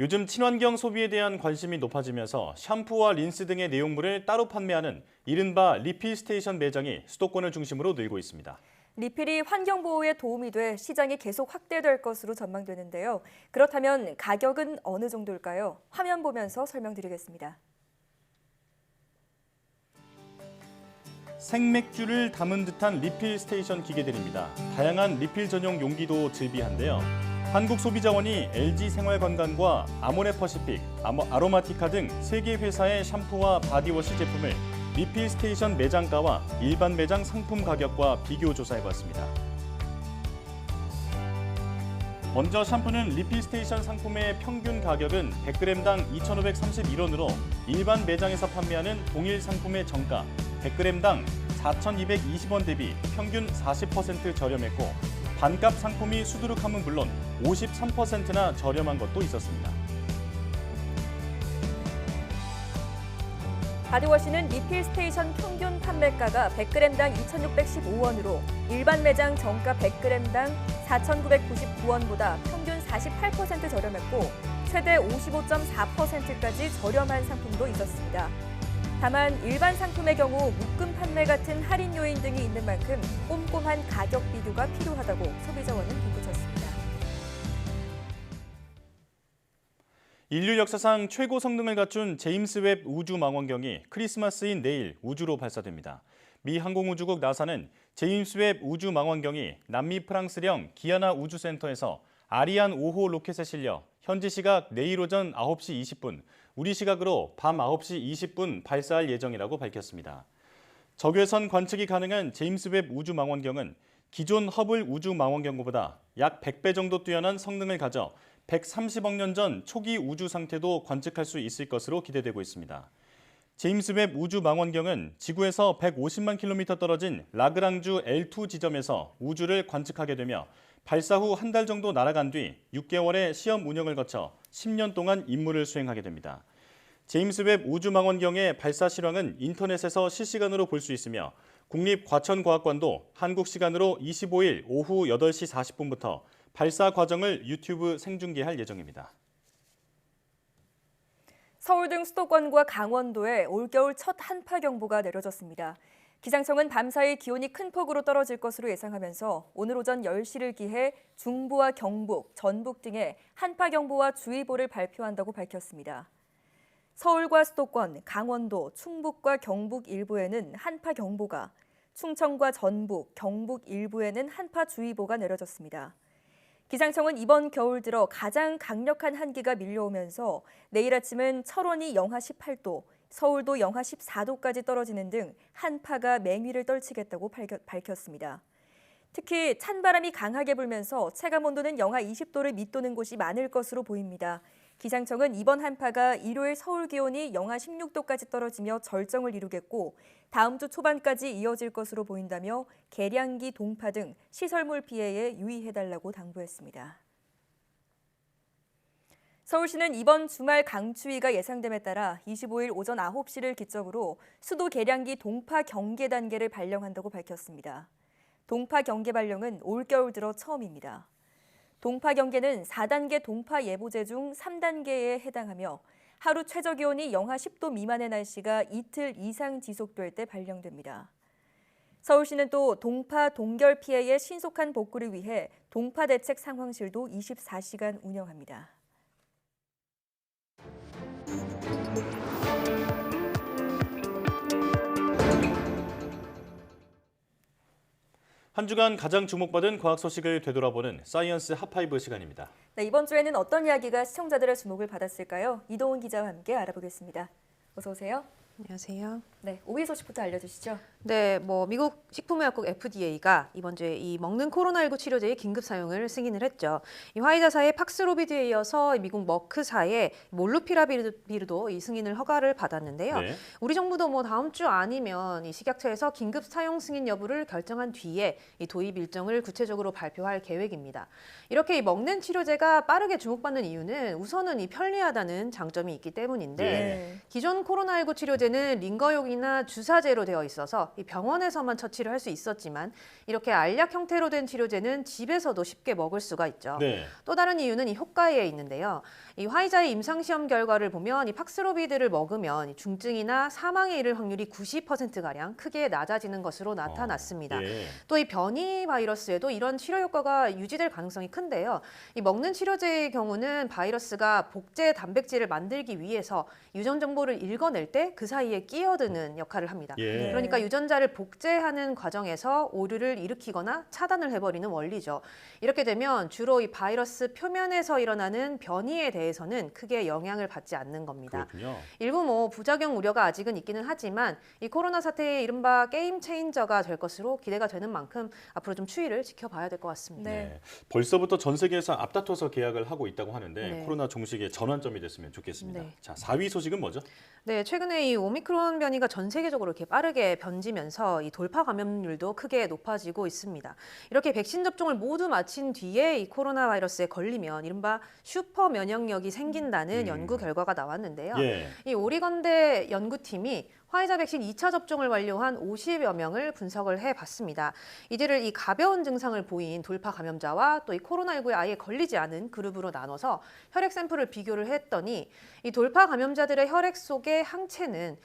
요즘 친환경 소비에 대한 관심이 높아지면서 샴푸와 린스 등의 내용물을 따로 판매하는 이른바 리필 스테이션 매장이 수도권을 중심으로 늘고 있습니다. 리필이 환경 보호에 도움이 돼 시장이 계속 확대될 것으로 전망되는데요. 그렇다면 가격은 어느 정도일까요? 화면 보면서 설명드리겠습니다. 생맥주를 담은 듯한 리필 스테이션 기계들입니다. 다양한 리필 전용 용기도 즐비한데요. 한국소비자원이 LG생활건강과 아모레퍼시픽, 아로마티카 등 3개 회사의 샴푸와 바디워시 제품을 리필 스테이션 매장가와 일반 매장 상품 가격과 비교 조사해봤습니다. 먼저 샴푸는 리필 스테이션 상품의 평균 가격은 100g당 2,531원으로 일반 매장에서 판매하는 동일 상품의 정가 100g당 4,220원 대비 평균 40% 저렴했고, 반값 상품이 수두룩함은 물론 53%나 저렴한 것도 있었습니다. 바디워시는 리필 스테이션 평균 판매가가 100g당 2,615원으로 일반 매장 정가 100g당 4,999원보다 평균 48% 저렴했고 최대 55.4%까지 저렴한 상품도 있었습니다. 다만 일반 상품의 경우 묶음 판매 같은 할인 요인 등이 있는 만큼 꼼꼼한 가격 비교가 필요하다고 소비자원은 덧붙였습니다. 인류 역사상 최고 성능을 갖춘 제임스 웹 우주망원경이 크리스마스인 내일 우주로 발사됩니다. 미 항공우주국 나사는 제임스 웹 우주망원경이 남미 프랑스령 기아나 우주센터에서 아리안 5호 로켓에 실려 현지 시각 내일 오전 9시 20분, 우리 시각으로 밤 9시 20분 발사할 예정이라고 밝혔습니다. 적외선 관측이 가능한 제임스 웹 우주망원경은 기존 허블 우주망원경보다 약 100배 정도 뛰어난 성능을 가져 130억 년 전 초기 우주 상태도 관측할 수 있을 것으로 기대되고 있습니다. 제임스 웹 우주망원경은 지구에서 150만 킬로미터 떨어진 라그랑주 L2 지점에서 우주를 관측하게 되며 발사 후 한 달 정도 날아간 뒤 6개월의 시험 운영을 거쳐 10년 동안 임무를 수행하게 됩니다. 제임스 웹 우주망원경의 발사 실황은 인터넷에서 실시간으로 볼 수 있으며 국립과천과학관도 한국 시간으로 25일 오후 8시 40분부터 발사 과정을 유튜브 생중계할 예정입니다. 서울 등 수도권과 강원도에 올겨울 첫 한파경보가 내려졌습니다. 기상청은 밤사이 기온이 큰 폭으로 떨어질 것으로 예상하면서 오늘 오전 10시를 기해 중부와 경북, 전북 등에 한파경보와 주의보를 발표한다고 밝혔습니다. 서울과 수도권, 강원도, 충북과 경북 일부에는 한파경보가, 충청과 전북, 경북 일부에는 한파주의보가 내려졌습니다. 기상청은 이번 겨울 들어 가장 강력한 한기가 밀려오면서 내일 아침은 철원이 영하 18도, 서울도 영하 14도까지 떨어지는 등 한파가 맹위를 떨치겠다고 밝혔습니다. 특히 찬바람이 강하게 불면서 체감온도는 영하 20도를 밑도는 곳이 많을 것으로 보입니다. 기상청은 이번 한파가 일요일 서울 기온이 영하 16도까지 떨어지며 절정을 이루겠고 다음 주 초반까지 이어질 것으로 보인다며 계량기 동파 등 시설물 피해에 유의해달라고 당부했습니다. 서울시는 이번 주말 강추위가 예상됨에 따라 25일 오전 9시를 기점으로 수도 계량기 동파 경계 단계를 발령한다고 밝혔습니다. 동파 경계 발령은 올겨울 들어 처음입니다. 동파 경계는 4단계 동파 예보제 중 3단계에 해당하며 하루 최저기온이 영하 10도 미만의 날씨가 이틀 이상 지속될 때 발령됩니다. 서울시는 또 동파 동결 피해의 신속한 복구를 위해 동파 대책 상황실도 24시간 운영합니다. 한 주간 가장 주목받은 과학 소식을 되돌아보는 사이언스 핫5 시간입니다. 네, 이번 주에는 어떤 이야기가 시청자들의 주목을 받았을까요? 이동훈 기자와 함께 알아보겠습니다. 어서 오세요. 안녕하세요. 네, 5위 소식부터 알려주시죠. 네, 미국 식품의약국 FDA가 이번 주에 이 먹는 코로나19 치료제의 긴급 사용을 승인을 했죠. 이 화이자사의 팍스로비드에 이어서 미국 머크사의 몰루피라비르도 이 승인을 허가를 받았는데요. 네. 우리 정부도 다음 주 아니면 이 식약처에서 긴급 사용 승인 여부를 결정한 뒤에 이 도입 일정을 구체적으로 발표할 계획입니다. 이렇게 이 먹는 치료제가 빠르게 주목받는 이유는 우선은 이 편리하다는 장점이 있기 때문인데 네. 기존 코로나19 치료제는 링거용이나 주사제로 되어 있어서 이 병원에서만 처치를 할 수 있었지만 이렇게 알약 형태로 된 치료제는 집에서도 쉽게 먹을 수가 있죠. 네. 또 다른 이유는 이 효과에 있는데요. 이 화이자의 임상시험 결과를 보면 이 팍스로비드를 먹으면 중증이나 사망에 이를 확률이 90%가량 크게 낮아지는 것으로 나타났습니다. 예. 또 이 변이 바이러스에도 이런 치료 효과가 유지될 가능성이 큰데요. 이 먹는 치료제의 경우는 바이러스가 복제 단백질을 만들기 위해서 유전 정보를 읽어낼 때 그 사이에 끼어드는 역할을 합니다. 예. 그러니까 유전자를 복제하는 과정에서 오류를 일으키거나 차단을 해버리는 원리죠. 이렇게 되면 주로 이 바이러스 표면에서 일어나는 변이에 대해서는 크게 영향을 받지 않는 겁니다. 그렇군요. 일부 부작용 우려가 아직은 있기는 하지만 이 코로나 사태의 이른바 게임 체인저가 될 것으로 기대가 되는 만큼 앞으로 좀 추이를 지켜봐야 될 것 같습니다. 네. 벌써부터 전 세계에서 앞다퉈서 계약을 하고 있다고 하는데 네. 코로나 종식의 전환점이 됐으면 좋겠습니다. 네. 자, 4위 소식은 뭐죠? 네, 최근에 이 오미크론 변이가 전 세계적으로 이렇게 빠르게 번지면서 이 돌파 감염률도 크게 높아지고 있습니다. 이렇게 백신 접종을 모두 마친 뒤에 이 코로나 바이러스에 걸리면 이른바 슈퍼 면역력이 생긴다는 연구 결과가 나왔는데요. 예. 이 오리건대 연구팀이 화이자 백신 2차 접종을 완료한 50여 명을 분석을 해봤습니다. 이들을 이 가벼운 증상을 보인 돌파 감염자와 또 이 코로나19에 아예 걸리지 않은 그룹으로 나눠서 혈액 샘플을 비교를 했더니 이 돌파 감염자들의 혈액 속의 항체는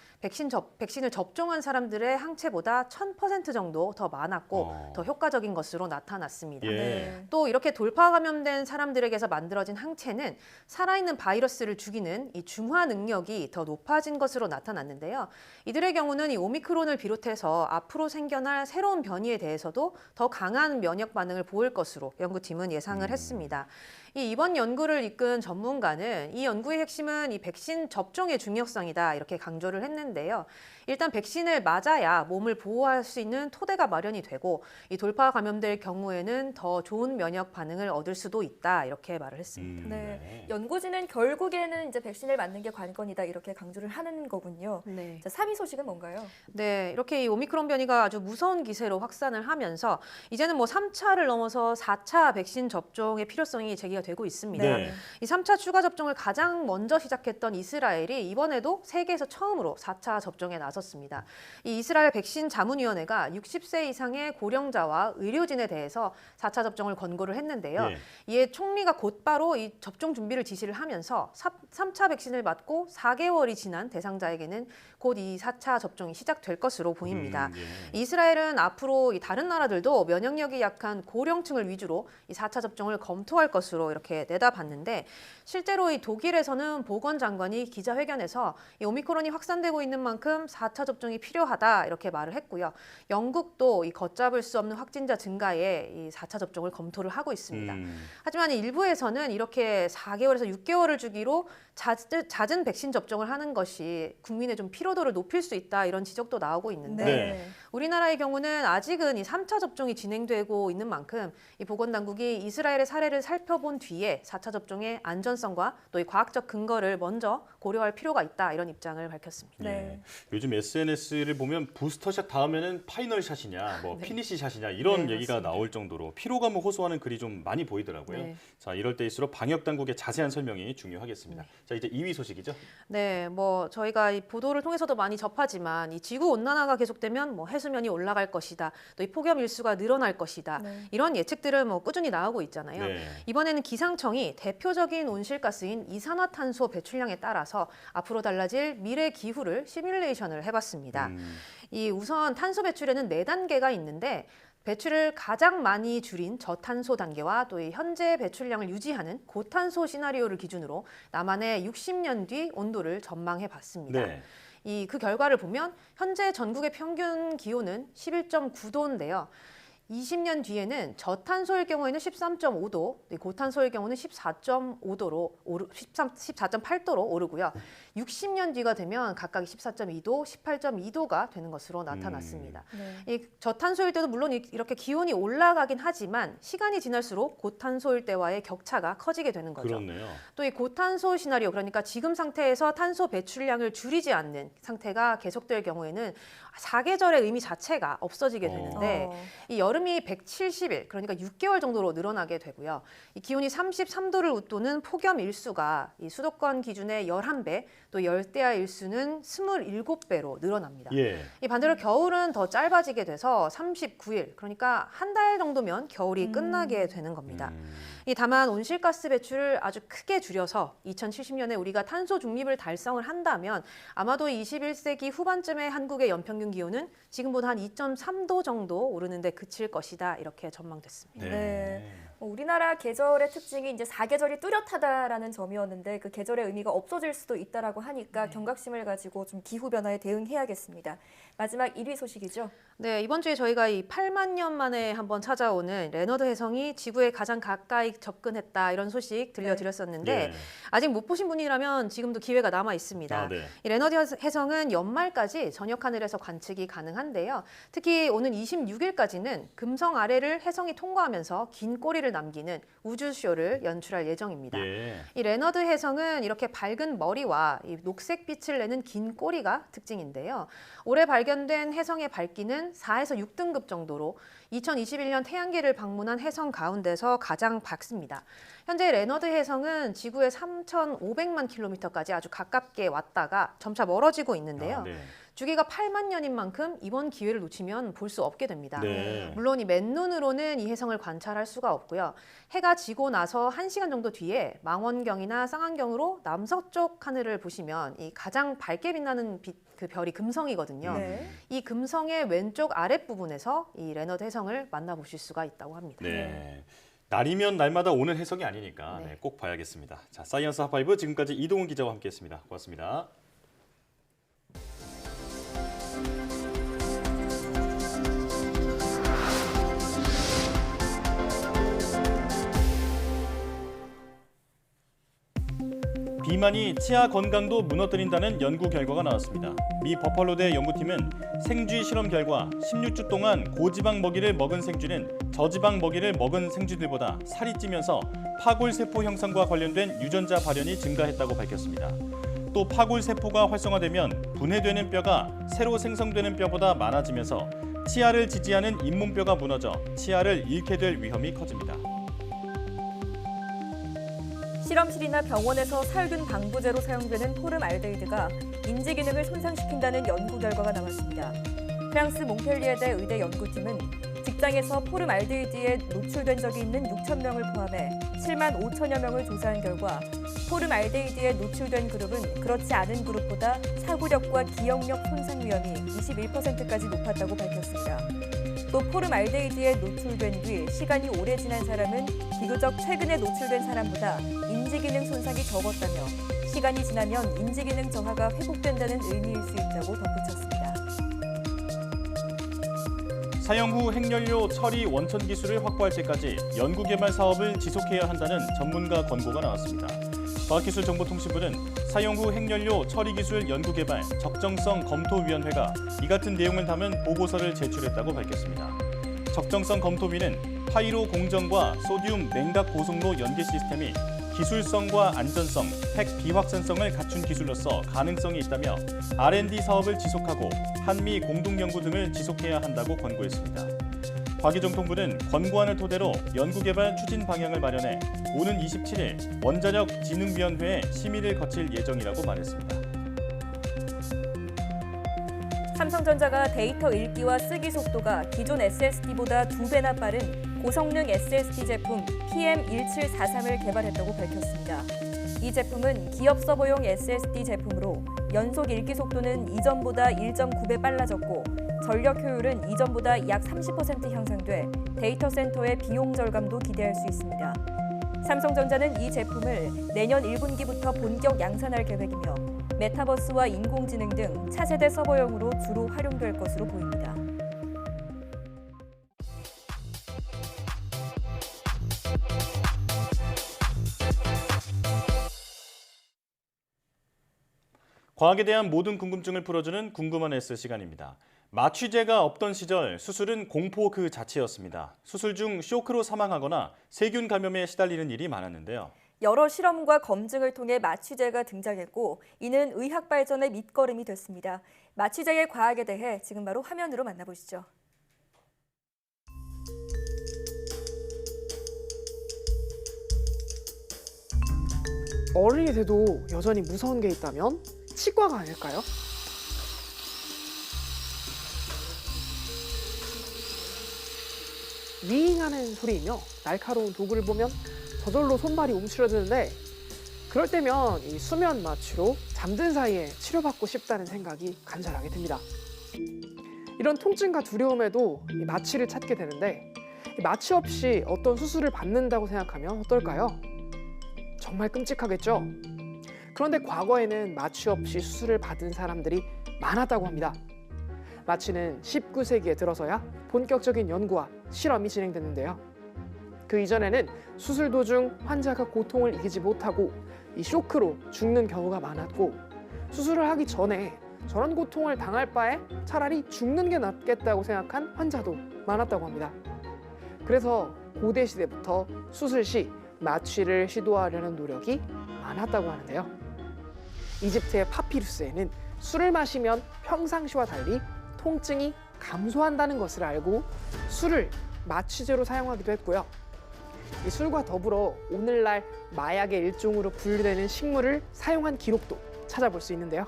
백신을 접종한 사람들의 항체보다 1000% 정도 더 많았고 더 효과적인 것으로 나타났습니다. 예. 또 이렇게 돌파 감염된 사람들에게서 만들어진 항체는 살아있는 바이러스를 죽이는 이 중화 능력이 더 높아진 것으로 나타났는데요. 이들의 경우는 이 오미크론을 비롯해서 앞으로 생겨날 새로운 변이에 대해서도 더 강한 면역 반응을 보일 것으로 연구팀은 예상을 했습니다. 이번 연구를 이끈 전문가는 이 연구의 핵심은 이 백신 접종의 중요성이다 이렇게 강조를 했는데요. 일단 백신을 맞아야 몸을 보호할 수 있는 토대가 마련이 되고 이 돌파 감염될 경우에는 더 좋은 면역 반응을 얻을 수도 있다 이렇게 말을 했습니다. 네. 연구진은 결국에는 이제 백신을 맞는 게 관건이다 이렇게 강조를 하는 거군요. 네. 자, 3위 소식은 뭔가요? 네, 이렇게 이 오미크론 변이가 아주 무서운 기세로 확산을 하면서 이제는 3차를 넘어서 4차 백신 접종의 필요성이 제기가 되고 있습니다. 네. 이 3차 추가 접종을 가장 먼저 시작했던 이스라엘이 이번에도 세계에서 처음으로 4차 접종에 나섰습니다. 이 이스라엘 백신 자문위원회가 60세 이상의 고령자와 의료진에 대해서 4차 접종을 권고를 했는데요. 네. 이에 총리가 곧바로 이 접종 준비를 지시를 하면서 3차 백신을 맞고 4개월이 지난 대상자에게는 곧 이 4차 접종이 시작될 것으로 보입니다. 예. 이스라엘은 앞으로 이 다른 나라들도 면역력이 약한 고령층을 위주로 이 4차 접종을 검토할 것으로 이렇게 내다봤는데 실제로 이 독일에서는 보건장관이 기자회견에서 이 오미크론이 확산되고 있는 만큼 4차 접종이 필요하다 이렇게 말을 했고요. 영국도 이 걷잡을 수 없는 확진자 증가에 이 4차 접종을 검토를 하고 있습니다. 하지만 일부에서는 이렇게 4개월에서 6개월을 주기로 잦은 백신 접종을 하는 것이 국민의 좀 피로도를 높일 수 있다 이런 지적도 나오고 있는데 네. 우리나라의 경우는 아직은 이 3차 접종이 진행되고 있는 만큼 이 보건당국이 이스라엘의 사례를 살펴본 뒤에 4차 접종의 안전성과 또 이 과학적 근거를 먼저 고려할 필요가 있다 이런 입장을 밝혔습니다. 네. 요즘 SNS를 보면 부스터샷 다음에는 파이널샷이냐, 뭐 피니시샷이냐 이런 네, 얘기가 맞습니다. 나올 정도로 피로감을 호소하는 글이 좀 많이 보이더라고요. 네. 자, 이럴 때일수록 방역 당국의 자세한 설명이 중요하겠습니다. 자, 이제 2위 소식이죠. 네, 뭐 저희가 이 보도를 통해서도 많이 접하지만 이 지구 온난화가 계속되면 뭐 해수면이 올라갈 것이다, 또 이 폭염 일수가 늘어날 것이다 이런 예측들을 뭐 꾸준히 나오고 있잖아요. 네. 이번에는 기상청이 대표적인 온실가스인 이산화탄소 배출량에 따라서 앞으로 달라질 미래 기후를 시뮬레이션을 해봤습니다. 이 우선 탄소 배출에는 4단계가 있는데. 배출을 가장 많이 줄인 저탄소 단계와 또 이 현재 배출량을 유지하는 고탄소 시나리오를 기준으로 남한의 60년 뒤 온도를 전망해 봤습니다. 네. 그 결과를 보면 현재 전국의 평균 기온은 11.9도인데요. 20년 뒤에는 저탄소일 경우에는 13.5도, 고탄소일 경우는 14.8도로 오르고요. 60년 뒤가 되면 각각 14.2도, 18.2도가 되는 것으로 나타났습니다. 이 저탄소일 때도 물론 이렇게 기온이 올라가긴 하지만 시간이 지날수록 고탄소일 때와의 격차가 커지게 되는 거죠. 그렇네요. 또 이 고탄소 시나리오, 그러니까 지금 상태에서 탄소 배출량을 줄이지 않는 상태가 계속될 경우에는 사계절의 의미 자체가 없어지게 되는데 이 여름이 170일, 그러니까 6개월 정도로 늘어나게 되고요. 이 기온이 33도를 웃도는 폭염 일수가 이 수도권 기준의 11배, 또 열대야 일수는 27배로 늘어납니다. 예. 이 반대로 겨울은 더 짧아지게 돼서 39일, 그러니까 한 달 정도면 겨울이 끝나게 되는 겁니다. 다만 온실가스 배출을 아주 크게 줄여서 2070년에 우리가 탄소 중립을 달성을 한다면 아마도 21세기 후반쯤에 한국의 연평균 기온은 지금보다 한 2.3도 정도 오르는데 그칠 것이다 이렇게 전망됐습니다. 네. 우리나라 계절의 특징이 이제 4계절이 뚜렷하다라는 점이었는데 그 계절의 의미가 없어질 수도 있다라고 하니까 경각심을 가지고 좀 기후 변화에 대응해야겠습니다. 마지막 1위 소식이죠. 네, 이번 주에 저희가 이 8만 년 만에 한번 찾아오는 레너드 해성이 지구에 가장 가까이 접근했다 이런 소식 들려드렸었는데 아직 못 보신 분이라면 지금도 기회가 남아 있습니다. 이 레너드 해성은 연말까지 저녁 하늘에서 관측이 가능한데요. 특히 오는 26일까지는 금성 아래를 해성이 통과하면서 긴 꼬리를 남기는 우주쇼를 연출할 예정입니다. 이 레너드 해성은 이렇게 밝은 머리와 이 녹색빛을 내는 긴 꼬리가 특징인데요. 올해 발견된 해성의 밝기는 4에서 6등급 정도로 2021년 태양계를 방문한 해성 가운데서 가장 밝습니다. 현재 레너드 해성은 지구의 3,500만 킬로미터까지 아주 가깝게 왔다가 점차 멀어지고 있는데요. 주기가 8만 년인 만큼 이번 기회를 놓치면 볼 수 없게 됩니다. 물론 이 맨눈으로는 이 해성을 관찰할 수가 없고요. 해가 지고 나서 1시간 정도 뒤에 망원경이나 쌍안경으로 남서쪽 하늘을 보시면 이 가장 밝게 빛나는 그 별이 금성이거든요. 이 금성의 왼쪽 아랫부분에서 이 레너드 해성을 만나보실 수가 있다고 합니다. 네. 날이면 날마다 오는 해석이 아니니까 꼭 봐야겠습니다. 자, 사이언스 핫5 지금까지 이동훈 기자와 함께했습니다. 고맙습니다. 비만이 치아 건강도 무너뜨린다는 연구 결과가 나왔습니다. 미 버팔로대 연구팀은 생쥐 실험 결과 16주 동안 고지방 먹이를 먹은 생쥐는 저지방 먹이를 먹은 생쥐들보다 살이 찌면서 파골세포 형성과 관련된 유전자 발현이 증가했다고 밝혔습니다. 또 파골세포가 활성화되면 분해되는 뼈가 새로 생성되는 뼈보다 많아지면서 치아를 지지하는 잇몸뼈가 무너져 치아를 잃게 될 위험이 커집니다. 실험실이나 병원에서 살균 방부제로 사용되는 포름알데히드가 인지 기능을 손상시킨다는 연구 결과가 나왔습니다. 프랑스 몽펠리에대 의대 연구팀은 직장에서 포름알데히드에 노출된 적이 있는 6,000명을 포함해 7만 5천여 명을 조사한 결과 포름알데히드에 노출된 그룹은 그렇지 않은 그룹보다 사고력과 기억력 손상 위험이 21%까지 높았다고 밝혔습니다. 또 포름알데히드에 노출된 뒤 시간이 오래 지난 사람은 비교적 최근에 노출된 사람보다 인지기능 손상이 적었다며 시간이 지나면 인지기능 저하가 회복된다는 의미일 수 있다고 덧붙였습니다. 사용 후 핵연료 처리 원천 기술을 확보할 때까지 연구개발 사업을 지속해야 한다는 전문가 권고가 나왔습니다. 과학기술정보통신부는 사용 후 핵연료 처리 기술 연구개발 적정성 검토위원회가 이 같은 내용을 담은 보고서를 제출했다고 밝혔습니다. 적정성 검토위는 파이로 공정과 소듐 냉각 고속로 연계 시스템이 기술성과 안전성, 핵 비확산성을 갖춘 기술로서 가능성이 있다며 R&D 사업을 지속하고 한미 공동연구 등을 지속해야 한다고 권고했습니다. 과기정통부는 권고안을 토대로 연구개발 추진 방향을 마련해 오는 27일 원자력진흥위원회에 심의를 거칠 예정이라고 말했습니다. 삼성전자가 데이터 읽기와 쓰기 속도가 기존 SSD보다 2배나 빠른 고성능 SSD 제품 PM1743을 개발했다고 밝혔습니다. 이 제품은 기업 서버용 SSD 제품으로 연속 읽기 속도는 이전보다 1.9배 빨라졌고 전력 효율은 이전보다 약 30% 향상돼 데이터 센터의 비용 절감도 기대할 수 있습니다. 삼성전자는 이 제품을 내년 1분기부터 본격 양산할 계획이며 메타버스와 인공지능 등 차세대 서버용으로 주로 활용될 것으로 보입니다. 과학에 대한 모든 궁금증을 풀어주는 궁금한 S 시간입니다. 마취제가 없던 시절 수술은 공포 그 자체였습니다. 수술 중 쇼크로 사망하거나 세균 감염에 시달리는 일이 많았는데요. 여러 실험과 검증을 통해 마취제가 등장했고 이는 의학 발전의 밑거름이 됐습니다. 마취제의 과학에 대해 지금 바로 화면으로 만나보시죠. 어른이 돼도 여전히 무서운 게 있다면 치과가 아닐까요? 윙하는 소리이며 날카로운 도구를 보면 저절로 손발이 움츠러드는데 그럴 때면 이 수면 마취로 잠든 사이에 치료받고 싶다는 생각이 간절하게 듭니다. 이런 통증과 두려움에도 이 마취를 찾게 되는데 이 마취 없이 어떤 수술을 받는다고 생각하면 어떨까요? 정말 끔찍하겠죠? 그런데 과거에는 마취 없이 수술을 받은 사람들이 많았다고 합니다. 마취는 19세기에 들어서야 본격적인 연구와 실험이 진행됐는데요. 그 이전에는 수술 도중 환자가 고통을 이기지 못하고 이 쇼크로 죽는 경우가 많았고 수술을 하기 전에 저런 고통을 당할 바에 차라리 죽는 게 낫겠다고 생각한 환자도 많았다고 합니다. 그래서 고대 시대부터 수술 시 마취를 시도하려는 노력이 많았다고 하는데요. 이집트의 파피루스에는 술을 마시면 평상시와 달리 통증이 감소한다는 것을 알고 술을 마취제로 사용하기도 했고요. 이 술과 더불어 오늘날 마약의 일종으로 분류되는 식물을 사용한 기록도 찾아볼 수 있는데요.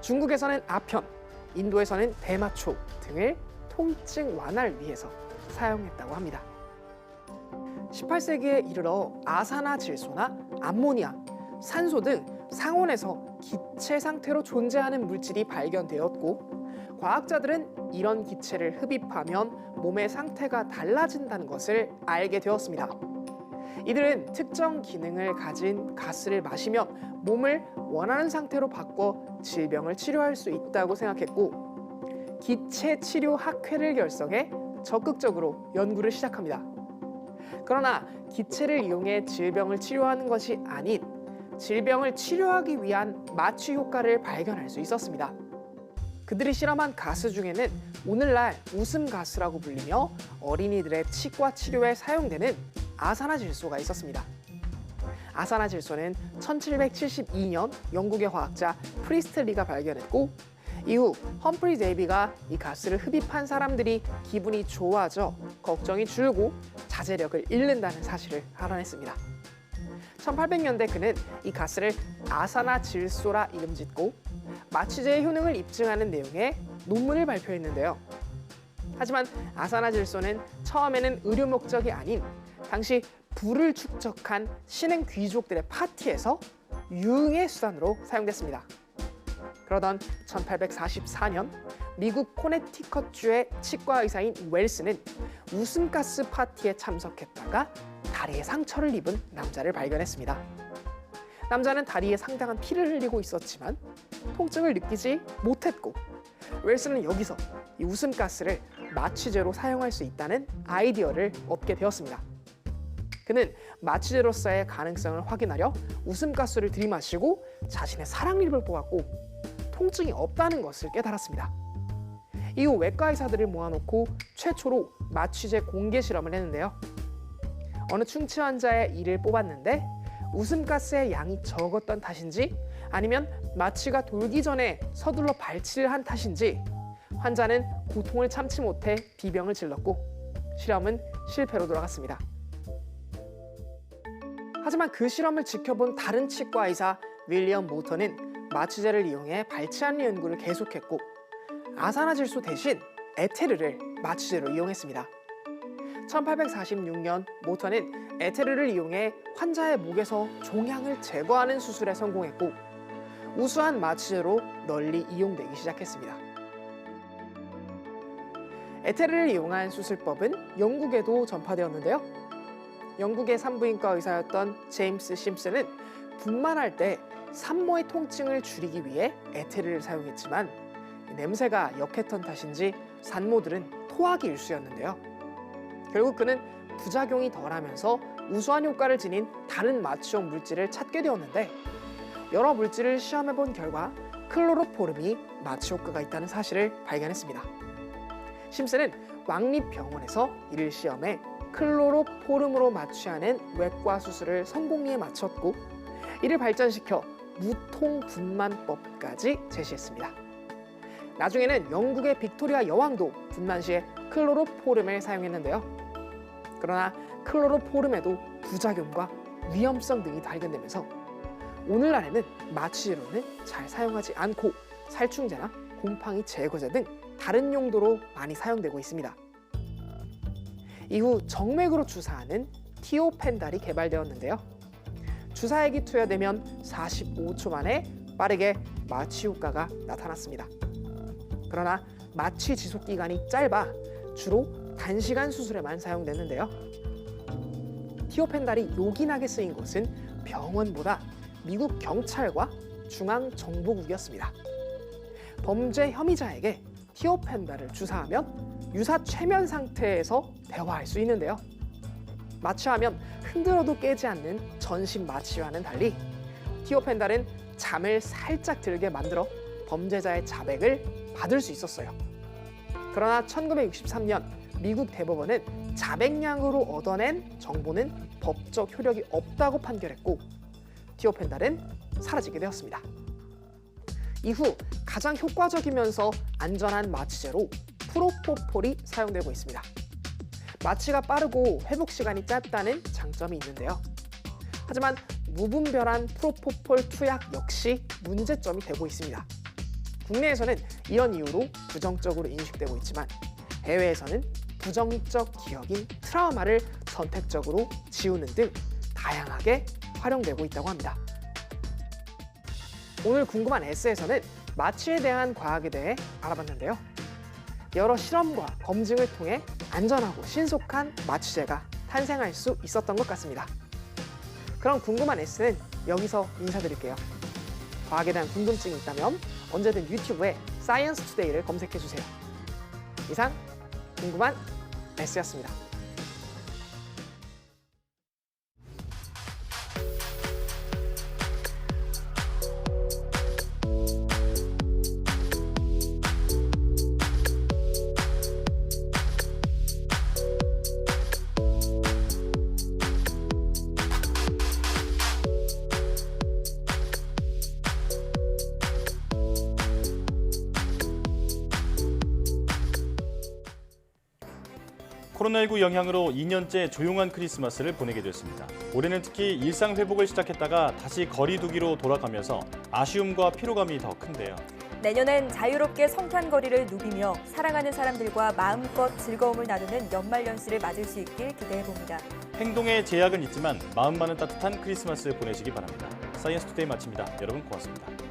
중국에서는 아편, 인도에서는 대마초 등을 통증 완화를 위해서 사용했다고 합니다. 18세기에 이르러 아산화질소나 암모니아, 산소 등 상온에서 기체 상태로 존재하는 물질이 발견되었고 과학자들은 이런 기체를 흡입하면 몸의 상태가 달라진다는 것을 알게 되었습니다. 이들은 특정 기능을 가진 가스를 마시면 몸을 원하는 상태로 바꿔 질병을 치료할 수 있다고 생각했고 기체 치료 학회를 결성해 적극적으로 연구를 시작합니다. 그러나 기체를 이용해 질병을 치료하는 것이 아닌 질병을 치료하기 위한 마취 효과를 발견할 수 있었습니다. 그들이 실험한 가스 중에는 오늘날 웃음 가스라고 불리며 어린이들의 치과 치료에 사용되는 아산화질소가 있었습니다. 아산화질소는 1772년 영국의 화학자 프리스틀리가 발견했고 이후 험프리 데이비가 이 가스를 흡입한 사람들이 기분이 좋아져 걱정이 줄고 자제력을 잃는다는 사실을 알아냈습니다. 1800년대 그는 이 가스를 아산화질소라 이름 짓고 마취제의 효능을 입증하는 내용의 논문을 발표했는데요. 하지만 아산화질소는 처음에는 의료 목적이 아닌 당시 부를 축적한 신흥 귀족들의 파티에서 유흥의 수단으로 사용됐습니다. 그러던 1844년 미국 코네티컷주의 치과 의사인 웰스는 웃음가스 파티에 참석했다가 다리에 상처를 입은 남자를 발견했습니다. 남자는 다리에 상당한 피를 흘리고 있었지만 통증을 느끼지 못했고, 웰스는 여기서 이 웃음가스를 마취제로 사용할 수 있다는 아이디어를 얻게 되었습니다. 그는 마취제로서의 가능성을 확인하려 웃음가스를 들이마시고 자신의 사랑니를 뽑았고 통증이 없다는 것을 깨달았습니다. 이후 외과 의사들을 모아놓고 최초로 마취제 공개 실험을 했는데요. 어느 충치 환자의 이를 뽑았는데 웃음가스의 양이 적었던 탓인지 아니면 마취가 돌기 전에 서둘러 발치를 한 탓인지 환자는 고통을 참지 못해 비명을 질렀고 실험은 실패로 돌아갔습니다. 하지만 그 실험을 지켜본 다른 치과 의사 윌리엄 모터는 마취제를 이용해 발치하는 연구를 계속했고 아산화질소 대신 에테르를 마취제로 이용했습니다. 1846년 모터는 에테르를 이용해 환자의 목에서 종양을 제거하는 수술에 성공했고 우수한 마취제로 널리 이용되기 시작했습니다. 에테르를 이용한 수술법은 영국에도 전파되었는데요. 영국의 산부인과 의사였던 제임스 심슨은 분만할 때 산모의 통증을 줄이기 위해 에테르를 사용했지만 냄새가 역했던 탓인지 산모들은 토하기 일쑤였는데요. 결국 그는 부작용이 덜하면서 우수한 효과를 지닌 다른 마취용 물질을 찾게 되었는데 여러 물질을 시험해본 결과 클로로포름이 마취 효과가 있다는 사실을 발견했습니다. 심슨은 왕립병원에서 이를 시험해 클로로포름으로 마취하는 외과 수술을 성공리에 마쳤고 이를 발전시켜 무통분만법까지 제시했습니다. 나중에는 영국의 빅토리아 여왕도 분만 시에 클로로포름을 사용했는데요. 그러나 클로로포름에도 부작용과 위험성 등이 발견되면서 오늘날에는 마취제로는 잘 사용하지 않고 살충제나 곰팡이 제거제 등 다른 용도로 많이 사용되고 있습니다. 이후 정맥으로 주사하는 티오펜달이 개발되었는데요. 주사액이 투여되면 45초 만에 빠르게 마취 효과가 나타났습니다. 그러나 마취 지속 기간이 짧아 주로 단시간 수술에만 사용됐는데요. 티오펜달이 요긴하게 쓰인 곳은 병원보다 미국 경찰과 중앙정보국이었습니다. 범죄 혐의자에게 티오펜달을 주사하면 유사 최면 상태에서 대화할 수 있는데요. 마취하면 흔들어도 깨지 않는 전신 마취와는 달리 티오펜달은 잠을 살짝 들게 만들어 범죄자의 자백을 받을 수 있었어요. 그러나 1963년 미국 대법원은 자백량으로 얻어낸 정보는 법적 효력이 없다고 판결했고 티오펜달은 사라지게 되었습니다. 이후 가장 효과적이면서 안전한 마취제로 프로포폴이 사용되고 있습니다. 마취가 빠르고 회복 시간이 짧다는 장점이 있는데요. 하지만 무분별한 프로포폴 투약 역시 문제점이 되고 있습니다. 국내에서는 이런 이유로 부정적으로 인식되고 있지만 해외에서는 부정적 기억인 트라우마를 선택적으로 지우는 등 다양하게 활용되고 있다고 합니다. 오늘 궁금한 S에서는 마취에 대한 과학에 대해 알아봤는데요. 여러 실험과 검증을 통해 안전하고 신속한 마취제가 탄생할 수 있었던 것 같습니다. 그럼 궁금한 S는 여기서 인사드릴게요. 과학에 대한 궁금증이 있다면 언제든 유튜브에 사이언스 투데이를 검색해주세요. 이상 궁금한 S였습니다. 코로나19 영향으로 2년째 조용한 크리스마스를 보내게 됐습니다. 올해는 특히 일상 회복을 시작했다가 다시 거리 두기로 돌아가면서 아쉬움과 피로감이 더 큰데요. 내년엔 자유롭게 성탄거리를 누비며 사랑하는 사람들과 마음껏 즐거움을 나누는 연말연시를 맞을 수 있길 기대해봅니다. 행동에 제약은 있지만 마음만은 따뜻한 크리스마스 보내시기 바랍니다. 사이언스투데이 마칩니다. 여러분 고맙습니다.